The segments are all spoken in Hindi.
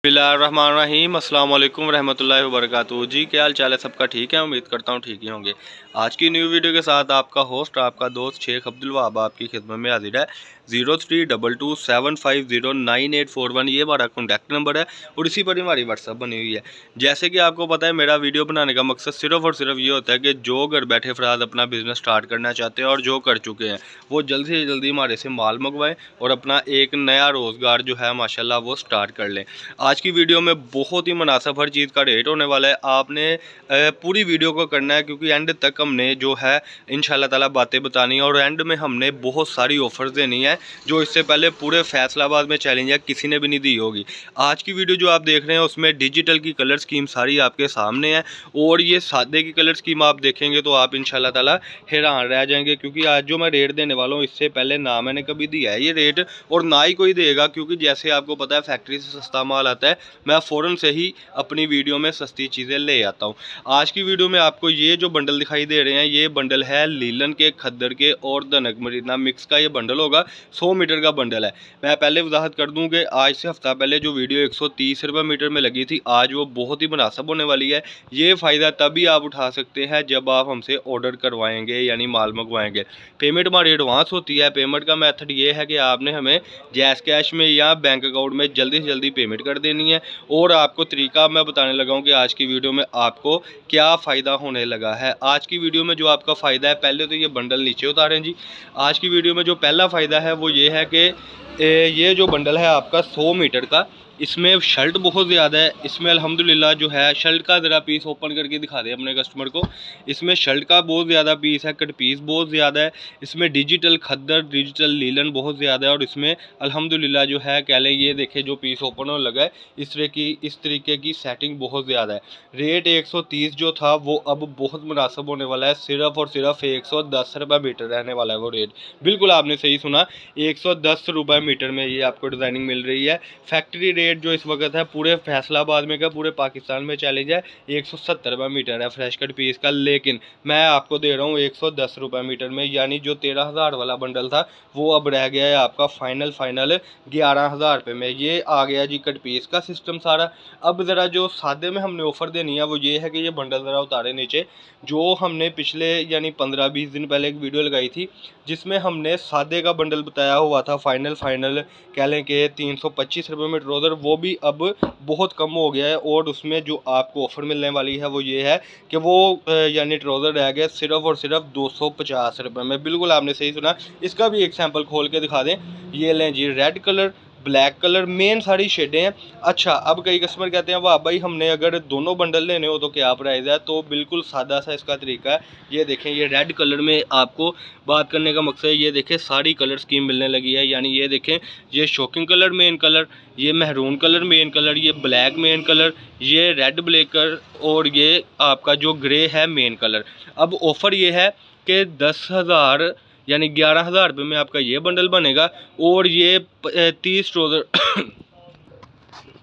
बिस्मिल्लाहिर्रहमानिर्रहीम अस्सलाम वालेकुम रहमतुल्लाहि व बरकातुहू। जी क्या हाल चाल है सबका? ठीक है, उम्मीद करता हूँ ठीक ही होंगे। आज की न्यू वीडियो के साथ आपका होस्ट आपका दोस्त शेख अब्दुल वहाब आपकी खिदमत में हाजिर है। 032275098841 ये हमारा कॉन्टैक्ट नंबर है और इसी पर हमारी व्हाट्सअप बनी हुई है। जैसे कि आपको पता है, मेरा वीडियो बनाने का मकसद सिर्फ़ और सिर्फ ये होता है कि जो घर बैठे अफराद अपना बिज़नेस स्टार्ट करना चाहते हैं और जो कर चुके हैं वो जल्दी से जल्दी हमारे से माल मंगवाएं और अपना एक नया रोज़गार जो है माशाल्लाह वो स्टार्ट कर लें। आज की वीडियो में बहुत ही मुनासिब हर चीज़ का रेट होने वाला है। आपने पूरी वीडियो को करना है क्योंकि एंड तक हमने जो है इंशाल्लाह ताला बातें बतानी है और एंड में हमने बहुत सारी ऑफ़र्स देनी है जो इससे पहले पूरे फैसलाबाद में चैलेंज है किसी ने भी नहीं दी होगी। आज की वीडियो जो आप देख रहे हैं उसमें डिजिटल की कलर स्कीम सारी आपके सामने है और ये सादे की कलर स्कीम आप देखेंगे तो आप इंशाल्लाह ताला हैरान रह जाएंगे क्योंकि आज जो मैं रेट देने वाला हूँ इससे पहले ना मैंने कभी दिया है ये रेट और ना ही कोई देगा, क्योंकि जैसे आपको पता है फैक्ट्री से सस्ता माल आता है, मैं फ़ौरन से ही अपनी वीडियो में सस्ती चीज़ें ले आता हूँ। आज की वीडियो में आपको ये जो बंडल दिखाई दे रहे हैं ये बंडल है लीलन के, खद्दर के और दनक मरीना मिक्स का। ये बंडल होगा 100 मीटर का बंडल है। मैं पहले वजाहत कर दूं कि आज से हफ्ता पहले जो वीडियो 130 रुपये मीटर में लगी थी आज वो बहुत ही मुनासिब होने वाली है। ये फ़ायदा तभी आप उठा सकते हैं जब आप हमसे ऑर्डर करवाएंगे यानी माल मंगवाएंगे। पेमेंट हमारी एडवांस होती है। पेमेंट का मेथड ये है कि आपने हमें जैस कैश में या बैंक अकाउंट में जल्दी से जल्दी पेमेंट कर देनी है। और आपको तरीका मैं बताने लगा हूँ कि आज की वीडियो में आपको क्या फ़ायदा होने लगा है। आज की वीडियो में जो आपका फ़ायदा है, पहले तो ये बंडल नीचे उतारें जी। आज की वीडियो में जो पहला फ़ायदा है वो ये है कि ये जो बंडल है आपका 100 मीटर का, इसमें शर्ट बहुत ज़्यादा है। इसमें अल्हम्दुलिल्लाह जो है शर्ट का ज़रा पीस ओपन करके दिखा दें अपने कस्टमर को। इसमें शर्ट का बहुत ज़्यादा पीस है, कट पीस बहुत ज़्यादा है। इसमें डिजिटल खद्दर, डिजिटल लीलन बहुत ज़्यादा है और इसमें अल्हम्दुलिल्लाह जो है कह लें ये देखें जो पीस ओपन होने लगा है इस तरीके की सेटिंग बहुत ज़्यादा है। रेट 130 जो था वो अब बहुत मुनासिब होने वाला है, सिर्फ़ और सिर्फ 110 रुपये मीटर रहने वाला है वो रेट। बिल्कुल आपने सही सुना, 110 रुपये मीटर में ये आपको डिज़ाइनिंग मिल रही है। फैक्ट्री रेट जो इस वक्त है पूरे फैसलाबाद में का पूरे पाकिस्तान में चैलेंज है 170 रुपये मीटर है फ्रेश कट पीस का, लेकिन मैं आपको दे रहा हूँ 110 रुपये मीटर में। यानी जो 13,000 वाला बंडल था वो अब रह गया है आपका फाइनल 11,000 रुपये में। ये आ गया जी कट पीस का सिस्टम सारा। अब ज़रा जो सादे में हमने ऑफ़र देनी है वो ये है कि ये बंडल ज़रा उतारे नीचे। जो हमने पिछले यानी 15-20 दिन पहले एक वीडियो लगाई थी जिसमें हमने सादे का बंडल बताया हुआ था फाइनल कह लें कि 325 रुपये में ट्राउज़र, वो भी अब बहुत कम हो गया है। और उसमें जो आपको ऑफ़र मिलने वाली है वो ये है कि वो यानी ट्राउज़र रह गया सिर्फ़ और सिर्फ 250 रुपये में। बिल्कुल आपने सही सुना। इसका भी एक सैंपल खोल के दिखा दें। ये लें जी, red colour, black colour, main sari शेडें हैं। अच्छा, अब कई कस्टमर कहते हैं वाह भाई हमने अगर दोनों बंडल लेने हो तो क्या प्राइस है? तो बिल्कुल सादा सा इसका तरीका है। ये देखें, ये रेड कलर में आपको बात करने का मकसद है, ये देखें सारी कलर स्कीम मिलने लगी है। यानी ये देखें, ये शॉकिंग कलर मेन कलर, ये महरून कलर मेन कलर, ये ब्लैक मेन कलर, ये रेड ब्लेकर और ये आपका जो ग्रे है मेन कलर। अब ऑफ़र ये है कि 10,000 यानी 11,000 रुपये में आपका ये बंडल बनेगा और ये 30 ट्राउज़र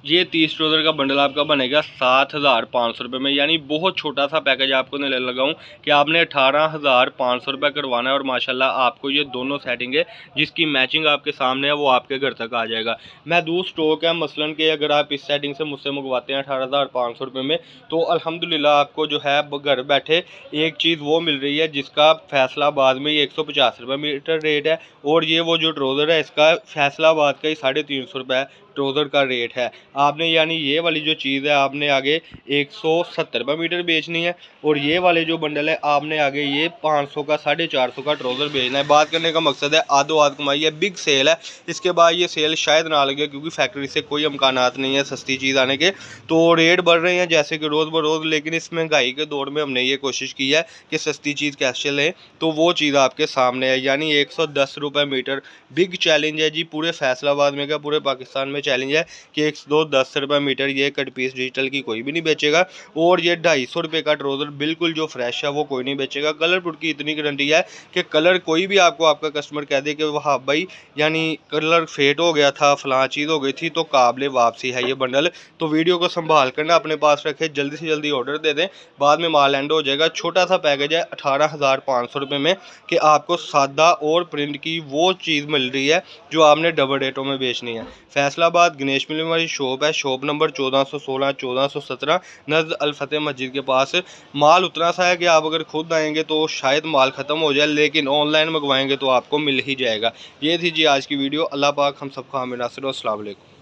ये 30 ट्राउज़र का बंडल आपका बनेगा 7,500 रुपये में। यानी बहुत छोटा सा पैकेज आपको देने लगा हूँ कि आपने 18,500 रुपये करवाना है और माशाल्लाह आपको ये दोनों सेटिंग है जिसकी मैचिंग आपके सामने है वो आपके घर तक आ जाएगा। महदूद स्टॉक है, मसलन कि अगर आप इस सेटिंग से मुझसे मंगवाते हैं 18,500 रुपये में तो अल्हम्दुलिल्लाह आपको जो है घर बैठे एक चीज़ वो मिल रही है जिसका फैसलाबाद में ये 150 रुपये मीटर रेट है और ये वो जो ट्राउज़र है इसका फैसलाबाद का ही 350 रुपये ट्राउज़र का रेट है। आपने यानी ये वाली जो चीज़ है आपने आगे 170 रुपये मीटर बेचनी है और ये वाले जो बंडल है आपने आगे ये 500 का 450 का ट्राउज़र बेचना है। बात करने का मकसद है आधो आध कमाई है, बिग सेल है। इसके बाद ये सेल शायद ना लगे क्योंकि फैक्ट्री से कोई इम्कानात नहीं है सस्ती चीज़ आने के, तो रेट बढ़ रहे हैं जैसे कि रोज़ बरोज़। लेकिन इस महंगाई के दौर में हमने ये कोशिश की है कि सस्ती चीज़ कैसे लें, तो वो चीज़ आपके सामने है। यानी 110 रुपये मीटर बिग चैलेंज है जी, पूरे फैसलाबाद में क्या पूरे पाकिस्तान में चैलेंज है कि 110 रुपये मीटर ये कट पीस डिजिटल की कोई भी नहीं बेचेगा। और ये 250 रुपये का ट्राउज़र बिल्कुल जो फ्रेश है वो कोई नहीं बेचेगा। कलर प्रूफ की इतनी गारंटी है कि कलर कोई भी आपको आपका कस्टमर कह दे कि वहाँ भाई यानी कलर फेड हो गया था, फलां चीज़ हो गई थी, तो काबिल वापसी है ये बंडल। तो वीडियो को संभाल कर ना अपने पास रखें, जल्दी से जल्दी ऑर्डर दे दें, बाद में माल एंड हो जाएगा। छोटा सा पैकेज है 18,500 रुपये में कि आपको सादा और प्रिंट की वो चीज़ मिल रही है जो आपने डबल रेटों में बेचनी है। फैसलाबाद जलालाबाद गणेश मिल में हमारी शॉप है। शॉप नंबर 1416 1417 नज़द अल फतेह मस्जिद के पास। माल उतना सा है कि आप अगर खुद आएंगे तो शायद माल ख़त्म हो जाए, लेकिन ऑनलाइन मंगवाएंगे तो आपको मिल ही जाएगा। ये थी जी आज की वीडियो। अल्लाह पाक हम सबको आमीन नासिर। अस्सलाम वालेकुम।